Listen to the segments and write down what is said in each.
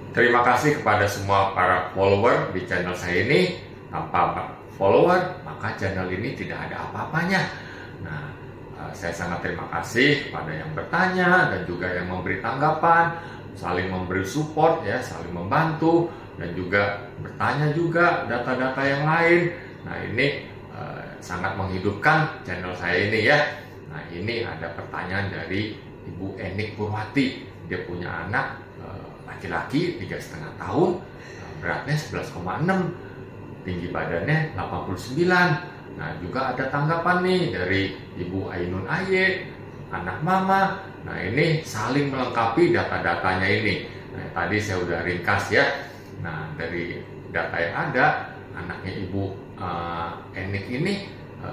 Terima kasih kepada semua para follower di channel saya ini. Tanpa follower, maka channel ini tidak ada apa-apanya. Nah, saya sangat terima kasih kepada yang bertanya dan juga yang memberi tanggapan, saling memberi support ya, saling membantu, dan juga bertanya juga data-data yang lain. Nah, ini sangat menghidupkan channel saya ini ya. Nah, ini ada pertanyaan dari Ibu Enik Purwati. Dia punya anak laki-laki 3,5 tahun, beratnya 11,6, tinggi badannya 89. Nah, juga ada tanggapan nih dari Ibu Ainun Aye, anak mama. Nah, ini saling melengkapi data-datanya ini. Nah, tadi saya udah ringkas ya. Nah, dari data yang ada, anaknya Ibu Enik ini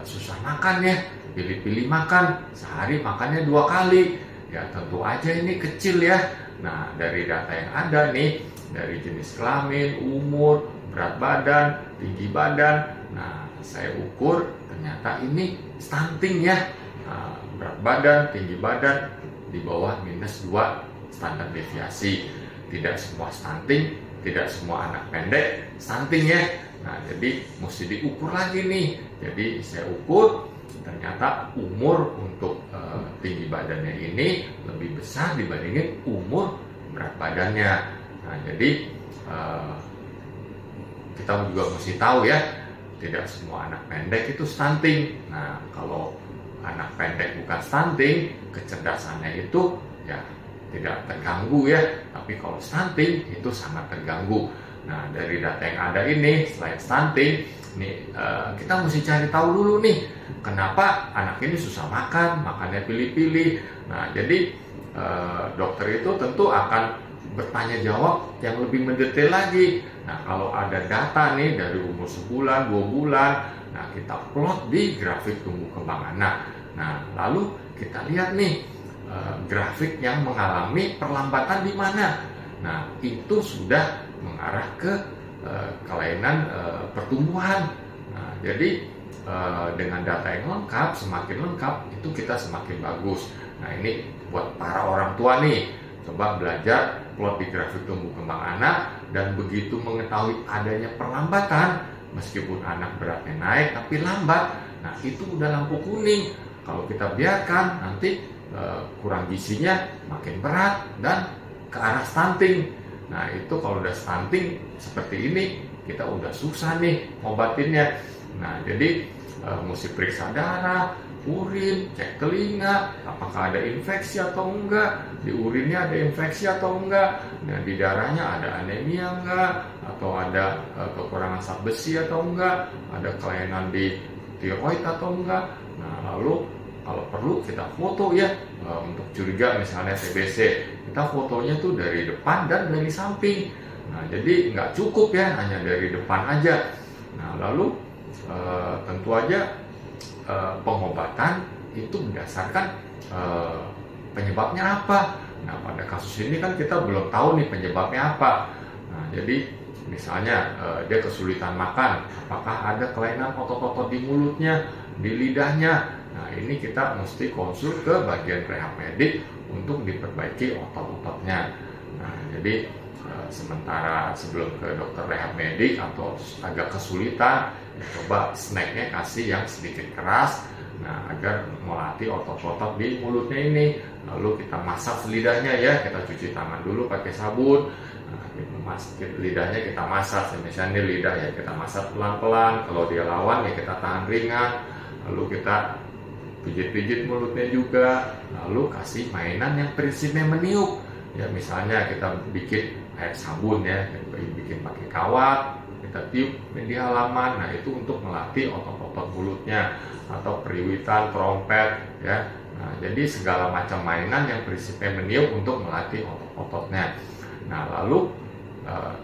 susah makan ya, pilih-pilih makan, sehari makannya 2 kali. Ya, tentu aja ini kecil ya. Nah, dari data yang ada nih, dari jenis kelamin, umur, berat badan, tinggi badan. Nah, saya ukur ternyata ini stunting ya. Nah, berat badan, tinggi badan di bawah -2 standar deviasi. Tidak semua stunting, tidak semua anak pendek stunting ya. Nah, jadi mesti diukur lagi nih. Jadi saya ukur, ternyata umur untuk tinggi badannya ini lebih besar dibandingin umur berat badannya. Nah, jadi kita juga mesti tahu ya, tidak semua anak pendek itu stunting. Nah, kalau anak pendek bukan stunting, kecerdasannya itu ya tidak terganggu ya. Tapi kalau stunting itu sangat terganggu. Nah, dari data yang ada ini, selain stunting, nih kita mesti cari tahu dulu nih, kenapa anak ini susah makan, makannya pilih-pilih. Nah, jadi dokter itu tentu akan bertanya jawab yang lebih mendetail lagi. Nah, kalau ada data nih dari umur sebulan, 2 bulan, nah kita plot di grafik tumbuh kembang anak. Nah, lalu kita lihat nih grafik yang mengalami perlambatan di mana. Nah, itu sudah mengarah ke kelainan pertumbuhan. Nah, jadi dengan data yang lengkap, semakin lengkap itu kita semakin bagus. Nah, ini buat para orang tua nih, coba belajar plot di grafik tumbuh kembang anak, dan begitu mengetahui adanya perlambatan, meskipun anak beratnya naik tapi lambat, nah itu udah lampu kuning. Kalau kita biarkan, nanti kurang gizinya makin berat dan ke arah stunting. Nah, itu kalau udah stunting seperti ini, kita udah susah nih ngobatinnya. Nah, jadi mesti periksa darah, urin, cek telinga, apakah ada infeksi atau enggak, di urinnya ada infeksi atau enggak, nah di darahnya ada anemia enggak, atau ada kekurangan zat besi atau enggak, ada kelainan di tiroid atau enggak. Nah, lalu kalau perlu kita foto ya, untuk curiga misalnya TBC, kita fotonya tuh dari depan dan dari samping. Nah, jadi nggak cukup ya hanya dari depan aja. Nah, lalu tentu aja pengobatan itu berdasarkan penyebabnya apa. Nah, pada kasus ini kan kita belum tahu nih penyebabnya apa. Nah, jadi misalnya dia kesulitan makan, apakah ada kelainan otot-otot di mulutnya, di lidahnya. Nah, ini kita mesti konsul ke bagian rehab medik untuk diperbaiki otot-ototnya. Nah, jadi sementara sebelum ke dokter rehab medik atau agak kesulitan, ya coba snacknya kasih yang sedikit keras, nah agar melatih otot-otot di mulutnya ini. Lalu kita masak lidahnya ya, kita cuci tangan dulu pakai sabun. Nah, lidahnya kita masak, misalnya lidah ya kita masak pelan-pelan. Kalau dia lawan ya kita tahan ringan. Lalu kita pijit-pijit mulutnya juga. Lalu kasih mainan yang prinsipnya meniup. Ya misalnya kita bikin air sabun ya, bikin pakai kawat, kita tiup di halaman. Nah, itu untuk melatih otot-otot mulutnya, atau periwitan, trompet ya. Nah, jadi segala macam mainan yang prinsipnya meniup untuk melatih otot-ototnya. Nah, lalu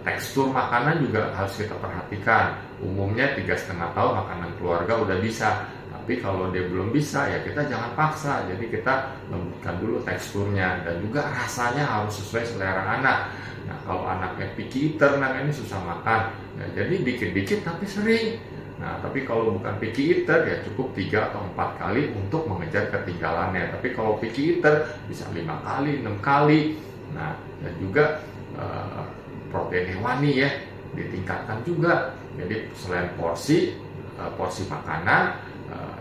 tekstur makanan juga harus kita perhatikan. Umumnya 3,5 tahun makanan keluarga udah bisa, tapi kalau dia belum bisa ya kita jangan paksa. Jadi kita lembutkan dulu teksturnya, dan juga rasanya harus sesuai selera anak. Nah, kalau anaknya picky eater, nah ini susah makan. Nah, jadi dikit-dikit tapi sering. Nah, tapi kalau bukan picky eater ya cukup 3 atau 4 kali untuk mengejar ketinggalannya. Tapi kalau picky eater bisa 5 kali, 6 kali. Nah, dan juga protein hewani ya ditingkatkan juga. Jadi selain porsi makanan,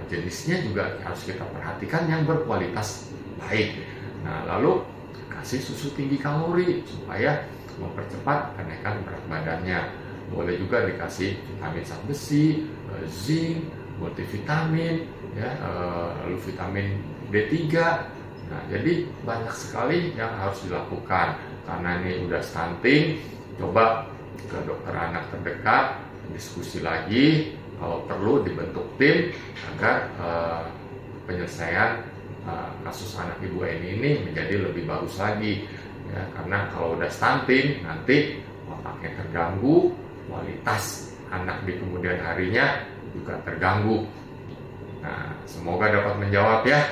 jenisnya juga harus kita perhatikan yang berkualitas baik. Nah, lalu kasih susu tinggi kalori supaya mempercepat kenaikan berat badannya. Boleh juga dikasih vitamin zat besi, zinc, multivitamin, ya, lalu vitamin D3. Nah, jadi banyak sekali yang harus dilakukan. Karena ini udah stunting, coba ke dokter anak terdekat, diskusi lagi, kalau perlu dibentuk tim agar penyelesaian kasus anak ibu ini menjadi lebih bagus lagi. Ya, karena kalau udah stunting nanti otaknya terganggu, kualitas anak di kemudian harinya juga terganggu. Nah, semoga dapat menjawab ya.